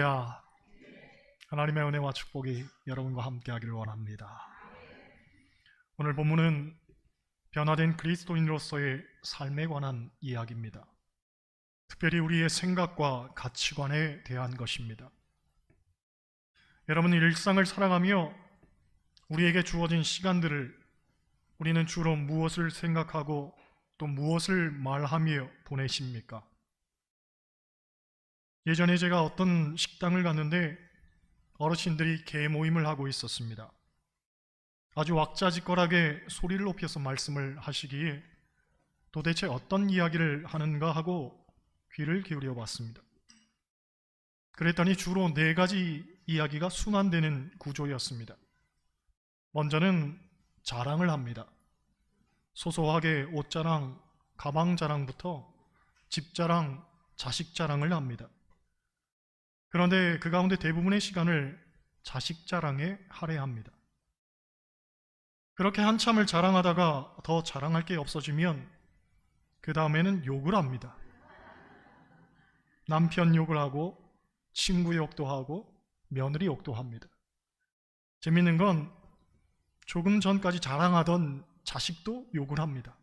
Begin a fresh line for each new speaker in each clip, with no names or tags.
할렐루야. 하나님의 은혜와 축복이 여러분과 함께 하기를 원합니다. 오늘 본문은 변화된 그리스도인으로서의 삶에 관한 이야기입니다. 특별히 우리의 생각과 가치관에 대한 것입니다. 여러분, 일상을 살아가며 우리에게 주어진 시간들을 우리는 주로 무엇을 생각하고 또 무엇을 말하며 보내십니까? 예전에 제가 어떤 식당을 갔는데 어르신들이 개모임을 하고 있었습니다. 아주 왁자지껄하게 소리를 높여서 말씀을 하시기에 도대체 어떤 이야기를 하는가 하고 귀를 기울여 봤습니다. 그랬더니 주로 4가지 이야기가 순환되는 구조였습니다. 먼저는 자랑을 합니다. 소소하게 옷자랑, 가방 자랑부터 집 자랑, 자식 자랑을 합니다. 그런데 그 가운데 대부분의 시간을 자식 자랑에 할애합니다. 그렇게 한참을 자랑하다가 더 자랑할 게 없어지면 그 다음에는 욕을 합니다. 남편 욕을 하고 친구 욕도 하고 며느리 욕도 합니다. 재밌는 건 조금 전까지 자랑하던 자식도 욕을 합니다.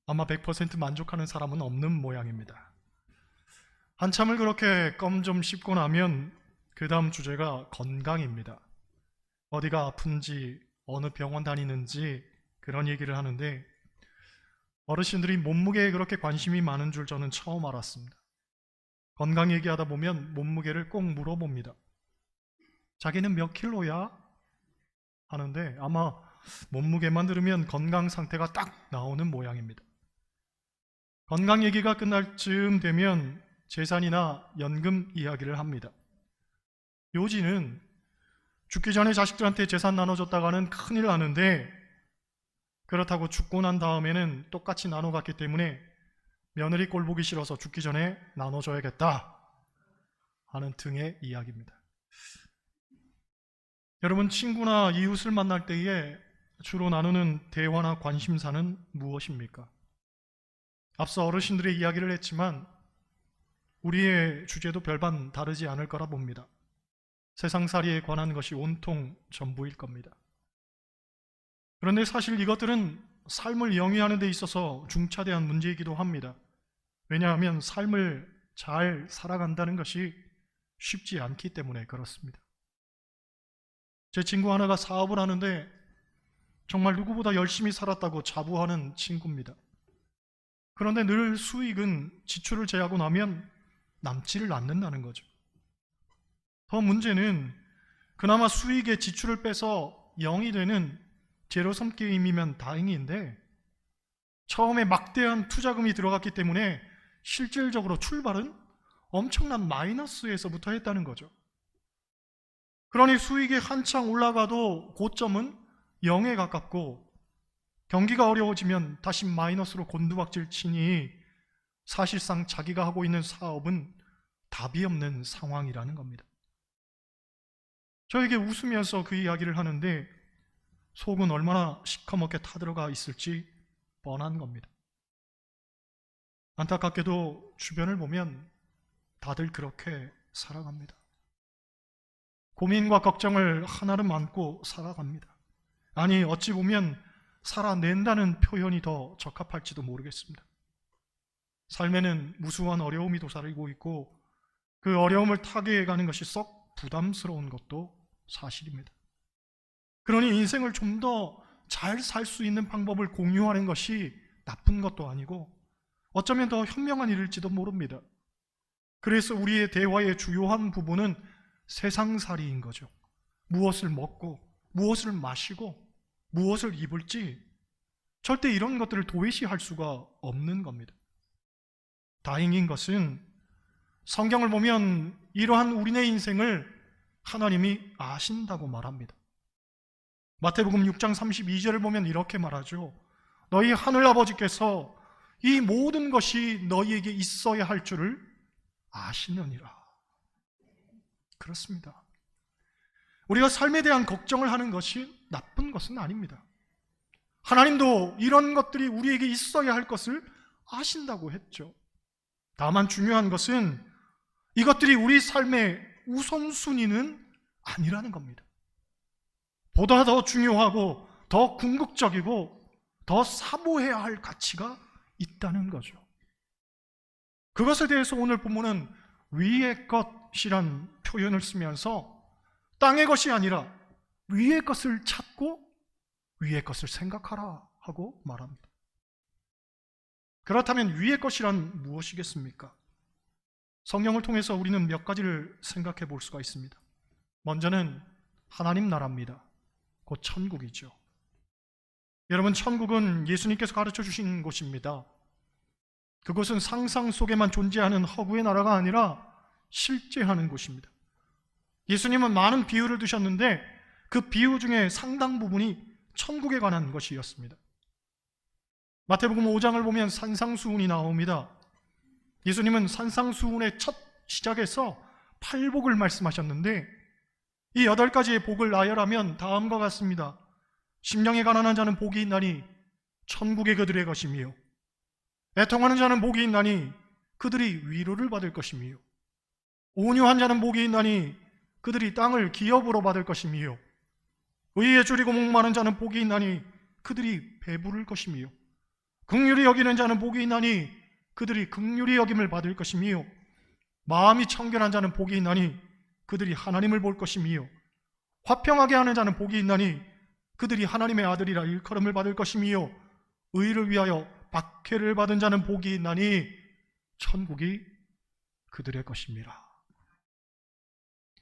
아마 100% 만족하는 사람은 없는 모양입니다. 한참을 그렇게 껌 좀 씹고 나면 그 다음 주제가 건강입니다. 어디가 아픈지, 어느 병원 다니는지 그런 얘기를 하는데 어르신들이 몸무게에 그렇게 관심이 많은 줄 저는 처음 알았습니다. 건강 얘기하다 보면 몸무게를 꼭 물어봅니다. 자기는 몇 킬로야? 하는데 아마 몸무게만 들으면 건강 상태가 딱 나오는 모양입니다. 건강 얘기가 끝날 즈음 되면 재산이나 연금 이야기를 합니다. 요지는 죽기 전에 자식들한테 재산 나눠줬다가는 큰일 나는데 그렇다고 죽고 난 다음에는 똑같이 나눠 갔기 때문에 며느리 꼴 보기 싫어서 죽기 전에 나눠줘야겠다 하는 등의 이야기입니다. 여러분, 친구나 이웃을 만날 때에 주로 나누는 대화나 관심사는 무엇입니까? 앞서 어르신들의 이야기를 했지만 우리의 주제도 별반 다르지 않을 거라 봅니다. 세상살이에 관한 것이 온통 전부일 겁니다. 그런데 사실 이것들은 삶을 영위하는 데 있어서 중차대한 문제이기도 합니다. 왜냐하면 삶을 잘 살아간다는 것이 쉽지 않기 때문에 그렇습니다. 제 친구 하나가 사업을 하는데 정말 누구보다 열심히 살았다고 자부하는 친구입니다. 그런데 늘 수익은 지출을 제하고 나면 남지를 않는다는 거죠. 더 문제는 그나마 수익의 지출을 빼서 0이 되는 제로섬 게임이면 다행인데 처음에 막대한 투자금이 들어갔기 때문에 실질적으로 출발은 엄청난 마이너스에서부터 했다는 거죠. 그러니 수익이 한창 올라가도 고점은 0에 가깝고 경기가 어려워지면 다시 마이너스로 곤두박질 치니 사실상 자기가 하고 있는 사업은 답이 없는 상황이라는 겁니다. 저에게 웃으면서 그 이야기를 하는데 속은 얼마나 시커멓게 타들어가 있을지 뻔한 겁니다. 안타깝게도 주변을 보면 다들 그렇게 살아갑니다. 고민과 걱정을 한아름 안고 살아갑니다. 아니, 어찌 보면 살아낸다는 표현이 더 적합할지도 모르겠습니다. 삶에는 무수한 어려움이 도사리고 있고 그 어려움을 타개해가는 것이 썩 부담스러운 것도 사실입니다. 그러니 인생을 좀 더 잘 살 수 있는 방법을 공유하는 것이 나쁜 것도 아니고 어쩌면 더 현명한 일일지도 모릅니다. 그래서 우리의 대화의 주요한 부분은 세상살이인 거죠. 무엇을 먹고 무엇을 마시고 무엇을 입을지 절대 이런 것들을 도외시할 수가 없는 겁니다. 다행인 것은 성경을 보면 이러한 우리네 인생을 하나님이 아신다고 말합니다. 마태복음 6장 32절을 보면 이렇게 말하죠. 너희 하늘아버지께서 이 모든 것이 너희에게 있어야 할 줄을 아시느니라. 그렇습니다. 우리가 삶에 대한 걱정을 하는 것이 나쁜 것은 아닙니다. 하나님도 이런 것들이 우리에게 있어야 할 것을 아신다고 했죠. 다만 중요한 것은 이것들이 우리 삶의 우선순위는 아니라는 겁니다. 보다 더 중요하고 더 궁극적이고 더 사모해야 할 가치가 있다는 거죠. 그것에 대해서 오늘 본문은 위의 것이란 표현을 쓰면서 땅의 것이 아니라 위의 것을 찾고 위의 것을 생각하라 하고 말합니다. 그렇다면 위의 것이란 무엇이겠습니까? 성경을 통해서 우리는 몇 가지를 생각해 볼 수가 있습니다. 먼저는 하나님 나라입니다. 곧 천국이죠. 여러분, 천국은 예수님께서 가르쳐 주신 곳입니다. 그곳은 상상 속에만 존재하는 허구의 나라가 아니라 실제하는 곳입니다. 예수님은 많은 비유를 두셨는데 그 비유 중에 상당 부분이 천국에 관한 것이었습니다. 마태복음 5장을 보면 산상수훈이 나옵니다. 예수님은 산상수훈의 첫 시작에서 팔복을 말씀하셨는데 이 8가지의 복을 나열하면 다음과 같습니다. 심령이 가난한 자는 복이 있나니 천국의 그들의 것이며, 애통하는 자는 복이 있나니 그들이 위로를 받을 것이며, 온유한 자는 복이 있나니 그들이 땅을 기업으로 받을 것이며, 의에 줄이고 목마른 자는 복이 있나니 그들이 배부를 것이며, 긍휼히 여기는 자는 복이 있나니 그들이 긍휼히 여김을 받을 것이며, 마음이 청결한 자는 복이 있나니 그들이 하나님을 볼 것이며, 화평하게 하는 자는 복이 있나니 그들이 하나님의 아들이라 일컬음을 받을 것이며, 의를 위하여 박해를 받은 자는 복이 있나니 천국이 그들의 것입니다.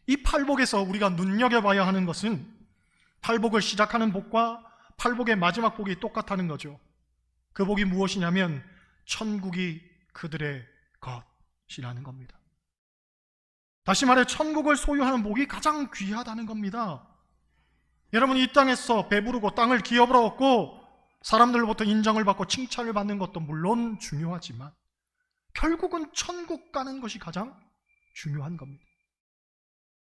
이 팔복에서 우리가 눈여겨봐야 하는 것은 팔복을 시작하는 복과 팔복의 마지막 복이 똑같다는 거죠. 그 복이 무엇이냐면 천국이 그들의 것이라는 겁니다. 다시 말해 천국을 소유하는 복이 가장 귀하다는 겁니다. 여러분, 이 땅에서 배부르고 땅을 기업으로 얻고 사람들로부터 인정을 받고 칭찬을 받는 것도 물론 중요하지만 결국은 천국 가는 것이 가장 중요한 겁니다.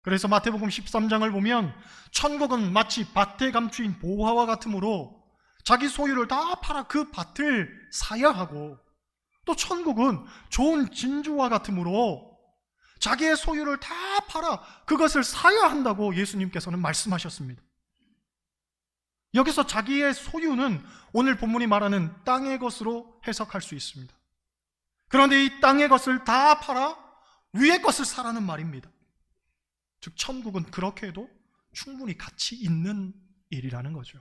그래서 마태복음 13장을 보면 천국은 마치 밭에 감추인 보화와 같으므로 자기 소유를 다 팔아 그 밭을 사야 하고, 또 천국은 좋은 진주와 같으므로 자기의 소유를 다 팔아 그것을 사야 한다고 예수님께서는 말씀하셨습니다. 여기서 자기의 소유는 오늘 본문이 말하는 땅의 것으로 해석할 수 있습니다. 그런데 이 땅의 것을 다 팔아 위의 것을 사라는 말입니다. 즉 천국은 그렇게 해도 충분히 가치 있는 일이라는 거죠.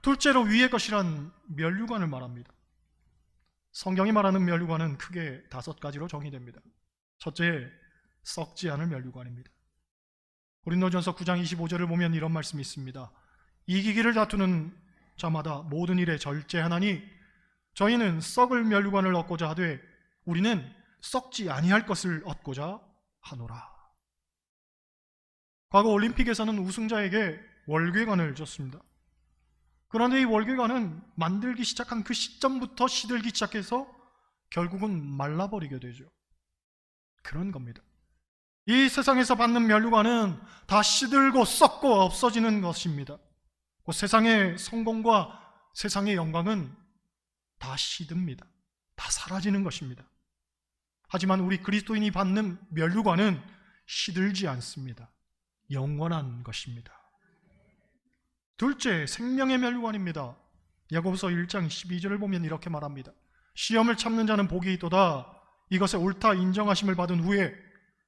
둘째로 위의 것이란 면류관을 말합니다. 성경이 말하는 면류관은 크게 5가지로 정의됩니다. 첫째, 썩지 않을 면류관입니다. 고린도전서 9장 25절을 보면 이런 말씀이 있습니다. 이기기를 다투는 자마다 모든 일에 절제하나니 저희는 썩을 면류관을 얻고자 하되 우리는 썩지 아니할 것을 얻고자 하노라. 과거 올림픽에서는 우승자에게 월궤관을 줬습니다. 그런데 이 월궤관은 만들기 시작한 그 시점부터 시들기 시작해서 결국은 말라버리게 되죠. 그런 겁니다. 이 세상에서 받는 면류관은 다 시들고 썩고 없어지는 것입니다. 그 세상의 성공과 세상의 영광은 다 시듭니다. 다 사라지는 것입니다. 하지만 우리 그리스도인이 받는 면류관은 시들지 않습니다. 영원한 것입니다. 둘째, 생명의 면류관입니다. 야고보서 1장 12절을 보면 이렇게 말합니다. 시험을 참는 자는 복이 있도다. 이것에 옳다 인정하심을 받은 후에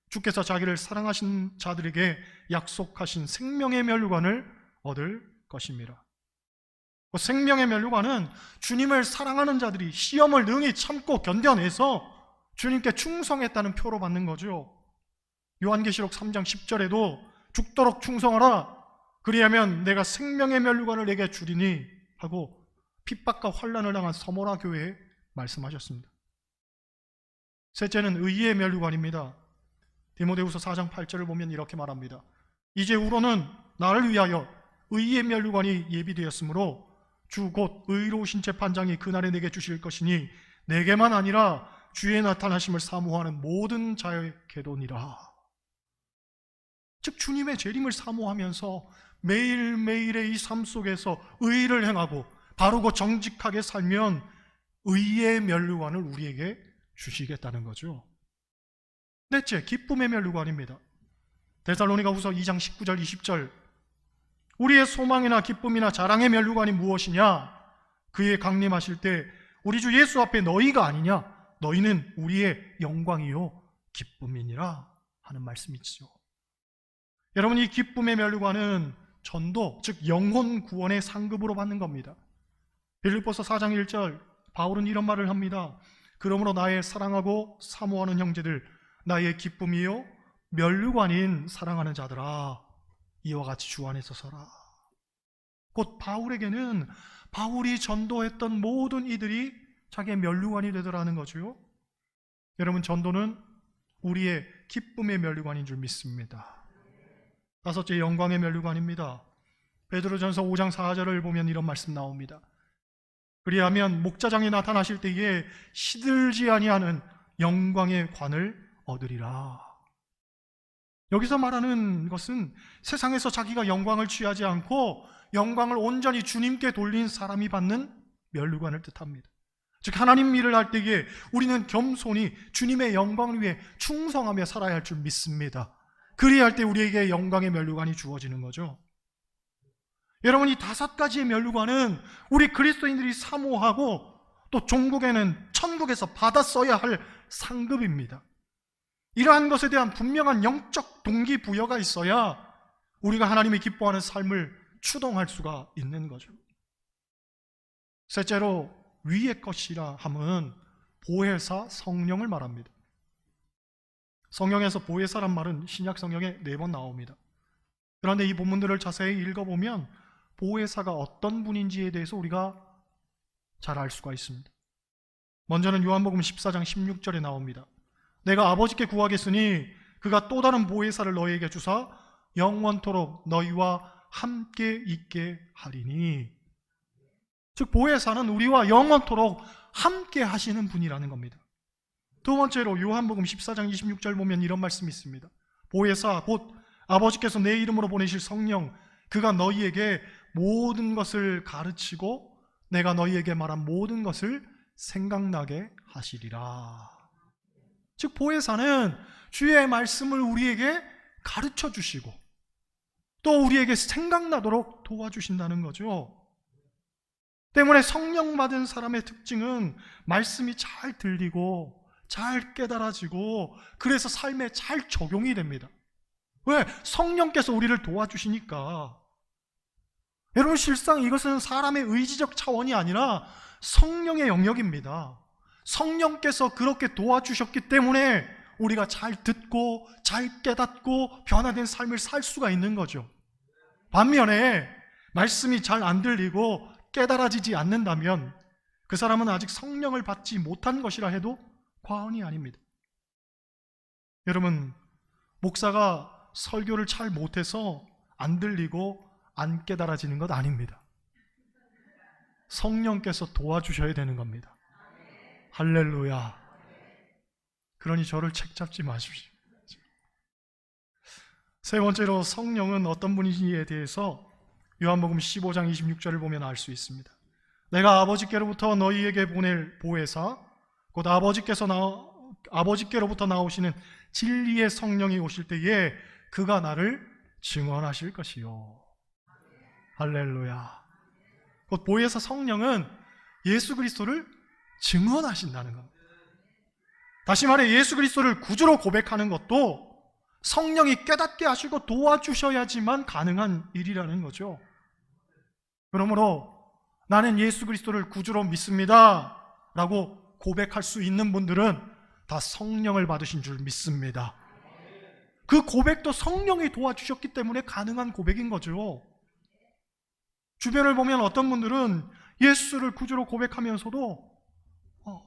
주께서 자기를 사랑하신 자들에게 약속하신 생명의 면류관을 얻을 것입니다. 그 생명의 면류관은 주님을 사랑하는 자들이 시험을 능히 참고 견뎌내서 주님께 충성했다는 표로 받는 거죠. 요한계시록 3장 10절에도 죽도록 충성하라, 그리하면 내가 생명의 면류관을 내게 주리니 하고 핍박과 환난을 당한 서모라 교회에 말씀하셨습니다. 셋째는 의의 면류관입니다. 디모데후서 4장 8절을 보면 이렇게 말합니다. 이제후로는 나를 위하여 의의 면류관이 예비되었으므로 주 곧 의로우신 재판장이 그날에 내게 주실 것이니 내게만 아니라 주의 나타나심을 사모하는 모든 자에게도니라. 즉 주님의 재림을 사모하면서 매일매일의 이 삶 속에서 의를 행하고 바르고 정직하게 살면 의의 면류관을 우리에게 주시겠다는 거죠. 넷째, 기쁨의 면류관입니다. 데살로니가후서 2장 19절 20절, 우리의 소망이나 기쁨이나 자랑의 면류관이 무엇이냐? 그의 강림하실 때 우리 주 예수 앞에 너희가 아니냐? 너희는 우리의 영광이요 기쁨이니라 하는 말씀이죠. 여러분, 이 기쁨의 면류관은 전도, 즉 영혼 구원의 상급으로 받는 겁니다. 빌립보서 4장 1절, 바울은 이런 말을 합니다. 그러므로 나의 사랑하고 사모하는 형제들, 나의 기쁨이요 면류관인 사랑하는 자들아, 이와 같이 주 안에서 서라. 곧 바울에게는 바울이 전도했던 모든 이들이 자기의 면류관이 되더라는 거죠. 여러분, 전도는 우리의 기쁨의 면류관인 줄 믿습니다. 다섯째, 영광의 면류관입니다. 베드로전서 5장 4절을 보면 이런 말씀 나옵니다. 그리하면 목자장이 나타나실 때에 시들지 아니하는 영광의 관을 얻으리라. 여기서 말하는 것은 세상에서 자기가 영광을 취하지 않고 영광을 온전히 주님께 돌린 사람이 받는 면류관을 뜻합니다. 즉, 하나님 일을 할 때에 우리는 겸손히 주님의 영광을 위해 충성하며 살아야 할 줄 믿습니다. 그리할 때 우리에게 영광의 면류관이 주어지는 거죠. 여러분, 이 5가지의 면류관은 우리 그리스도인들이 사모하고 또 종국에는 천국에서 받았어야 할 상급입니다. 이러한 것에 대한 분명한 영적 동기부여가 있어야 우리가 하나님이 기뻐하는 삶을 추동할 수가 있는 거죠. 셋째로, 위의 것이라 함은 보혜사 성령을 말합니다. 성경에서 보혜사란 말은 신약 성경에 4번 나옵니다. 그런데 이 본문들을 자세히 읽어보면 보혜사가 어떤 분인지에 대해서 우리가 잘 알 수가 있습니다. 먼저는 요한복음 14장 16절에 나옵니다. 내가 아버지께 구하겠으니 그가 또 다른 보혜사를 너희에게 주사 영원토록 너희와 함께 있게 하리니. 즉, 보혜사는 우리와 영원토록 함께 하시는 분이라는 겁니다. 두 번째로 요한복음 14장 26절 보면 이런 말씀이 있습니다. 보혜사 곧 아버지께서 내 이름으로 보내실 성령, 그가 너희에게 모든 것을 가르치고 내가 너희에게 말한 모든 것을 생각나게 하시리라. 즉, 보혜사는 주의 말씀을 우리에게 가르쳐 주시고 또 우리에게 생각나도록 도와주신다는 거죠. 때문에 성령 받은 사람의 특징은 말씀이 잘 들리고 잘 깨달아지고 그래서 삶에 잘 적용이 됩니다. 왜? 성령께서 우리를 도와주시니까. 여러분, 실상 이것은 사람의 의지적 차원이 아니라 성령의 영역입니다. 성령께서 그렇게 도와주셨기 때문에 우리가 잘 듣고 잘 깨닫고 변화된 삶을 살 수가 있는 거죠. 반면에 말씀이 잘 안 들리고 깨달아지지 않는다면 그 사람은 아직 성령을 받지 못한 것이라 해도 과언이 아닙니다. 여러분, 목사가 설교를 잘 못해서 안 들리고 안 깨달아지는 것 아닙니다. 성령께서 도와주셔야 되는 겁니다. 할렐루야. 그러니 저를 책잡지 마십시오. 세 번째로, 성령은 어떤 분인지에 대해서 요한복음 15장 26절을 보면 알 수 있습니다. 내가 아버지께로부터 너희에게 보낼 보혜사 곧 아버지께로부터 나오시는 진리의 성령이 오실 때에 그가 나를 증언하실 것이요. 할렐루야. 곧 보혜사 성령은 예수 그리스도를 증언하신다는 겁니다. 다시 말해 예수 그리스도를 구주로 고백하는 것도 성령이 깨닫게 하시고 도와주셔야지만 가능한 일이라는 거죠. 그러므로 나는 예수 그리스도를 구주로 믿습니다 라고 고백할 수 있는 분들은 다 성령을 받으신 줄 믿습니다. 그 고백도 성령이 도와주셨기 때문에 가능한 고백인 거죠. 주변을 보면 어떤 분들은 예수를 구주로 고백하면서도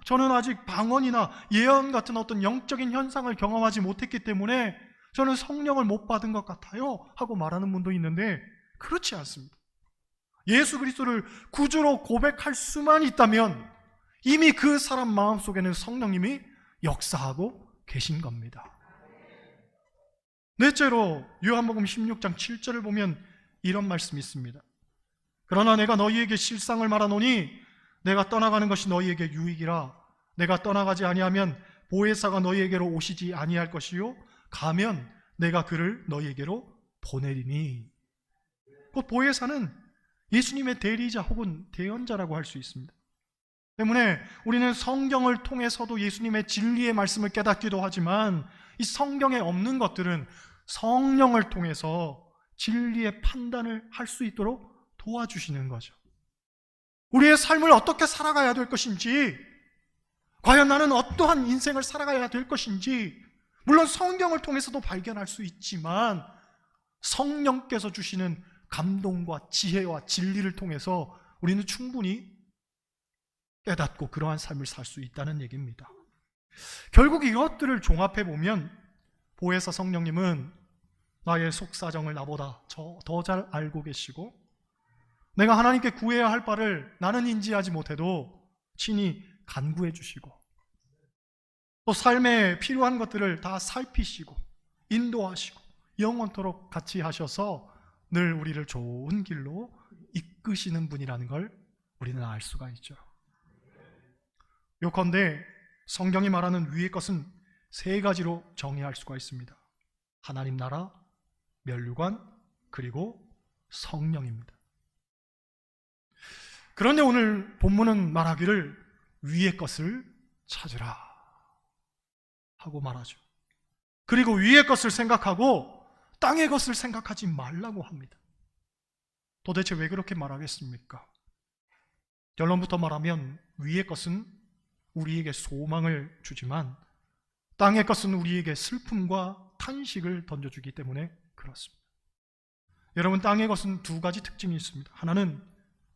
저는 아직 방언이나 예언 같은 어떤 영적인 현상을 경험하지 못했기 때문에 저는 성령을 못 받은 것 같아요 하고 말하는 분도 있는데 그렇지 않습니다. 예수 그리스도를 구주로 고백할 수만 있다면 이미 그 사람 마음속에는 성령님이 역사하고 계신 겁니다. 넷째로, 요한복음 16장 7절을 보면 이런 말씀이 있습니다. 그러나 내가 너희에게 실상을 말하노니 내가 떠나가는 것이 너희에게 유익이라. 내가 떠나가지 아니하면 보혜사가 너희에게로 오시지 아니할 것이요 가면 내가 그를 너희에게로 보내리니. 곧 보혜사는 예수님의 대리자 혹은 대언자라고 할 수 있습니다. 때문에 우리는 성경을 통해서도 예수님의 진리의 말씀을 깨닫기도 하지만 이 성경에 없는 것들은 성령을 통해서 진리의 판단을 할 수 있도록 도와주시는 거죠. 우리의 삶을 어떻게 살아가야 될 것인지, 과연 나는 어떠한 인생을 살아가야 될 것인지, 물론 성경을 통해서도 발견할 수 있지만 성령께서 주시는 감동과 지혜와 진리를 통해서 우리는 충분히 깨닫고 그러한 삶을 살 수 있다는 얘기입니다. 결국 이것들을 종합해 보면 보혜사 성령님은 나의 속사정을 나보다 더 잘 알고 계시고, 내가 하나님께 구해야 할 바를 나는 인지하지 못해도 친히 간구해 주시고, 또 삶에 필요한 것들을 다 살피시고 인도하시고 영원토록 같이 하셔서 늘 우리를 좋은 길로 이끄시는 분이라는 걸 우리는 알 수가 있죠. 요컨대 성경이 말하는 위의 것은 세 가지로 정의할 수가 있습니다. 하나님 나라, 면류관, 그리고 성령입니다. 그런데 오늘 본문은 말하기를 위의 것을 찾으라 하고 말하죠. 그리고 위의 것을 생각하고 땅의 것을 생각하지 말라고 합니다. 도대체 왜 그렇게 말하겠습니까? 결론부터 말하면 위의 것은 우리에게 소망을 주지만 땅의 것은 우리에게 슬픔과 탄식을 던져주기 때문에 그렇습니다. 여러분, 땅의 것은 두 가지 특징이 있습니다. 하나는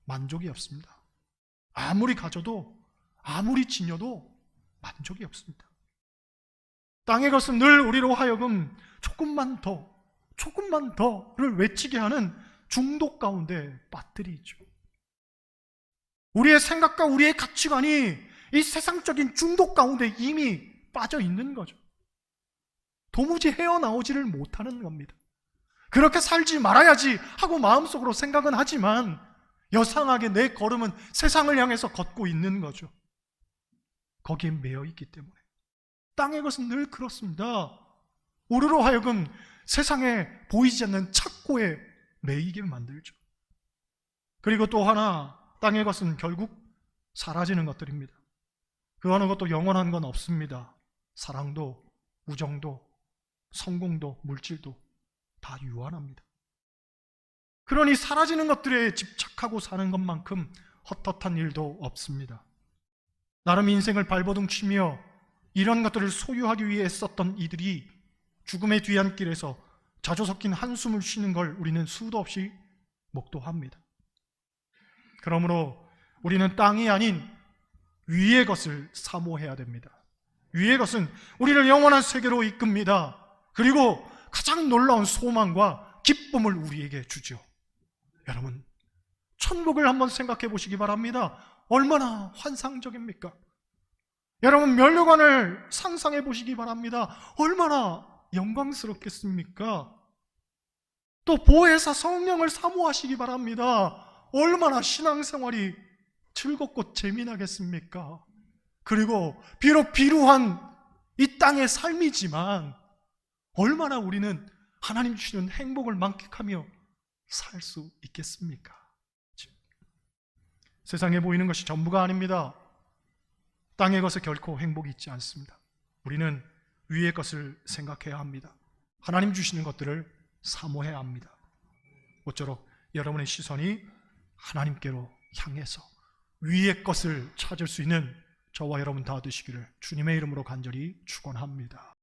만족이 없습니다. 아무리 가져도 아무리 지녀도 만족이 없습니다. 땅의 것은 늘 우리로 하여금 조금만 더를 외치게 하는 중독 가운데 빠뜨리죠. 우리의 생각과 우리의 가치관이 이 세상적인 중독 가운데 이미 빠져 있는 거죠. 도무지 헤어나오지를 못하는 겁니다. 그렇게 살지 말아야지 하고 마음속으로 생각은 하지만 여상하게 내 걸음은 세상을 향해서 걷고 있는 거죠. 거기에 매여 있기 때문에. 땅의 것은 늘 그렇습니다. 우리로 하여금 세상에 보이지 않는 착고에 매이게 만들죠. 그리고 또 하나, 땅의 것은 결국 사라지는 것들입니다. 그 어느 것도 영원한 건 없습니다. 사랑도, 우정도, 성공도, 물질도 다 유한합니다. 그러니 사라지는 것들에 집착하고 사는 것만큼 헛헛한 일도 없습니다. 나름 인생을 발버둥 치며 이런 것들을 소유하기 위해 썼던 이들이 죽음의 뒤안길에서 자주 섞인 한숨을 쉬는 걸 우리는 수도 없이 목도합니다. 그러므로 우리는 땅이 아닌 위의 것을 사모해야 됩니다. 위의 것은 우리를 영원한 세계로 이끕니다. 그리고 가장 놀라운 소망과 기쁨을 우리에게 주죠. 여러분, 천국을 한번 생각해 보시기 바랍니다. 얼마나 환상적입니까? 여러분, 면류관을 상상해 보시기 바랍니다. 얼마나 영광스럽겠습니까? 또 보혜사 성령을 사모하시기 바랍니다. 얼마나 신앙생활이 즐겁고 재미나겠습니까? 그리고 비록 비루한 이 땅의 삶이지만 얼마나 우리는 하나님 주시는 행복을 만끽하며 살 수 있겠습니까? 세상에 보이는 것이 전부가 아닙니다. 땅의 것에 결코 행복이 있지 않습니다. 우리는 위의 것을 생각해야 합니다. 하나님 주시는 것들을 사모해야 합니다. 모쪼록 여러분의 시선이 하나님께로 향해서 위의 것을 찾을 수 있는 저와 여러분 다 되시기를 주님의 이름으로 간절히 축원합니다.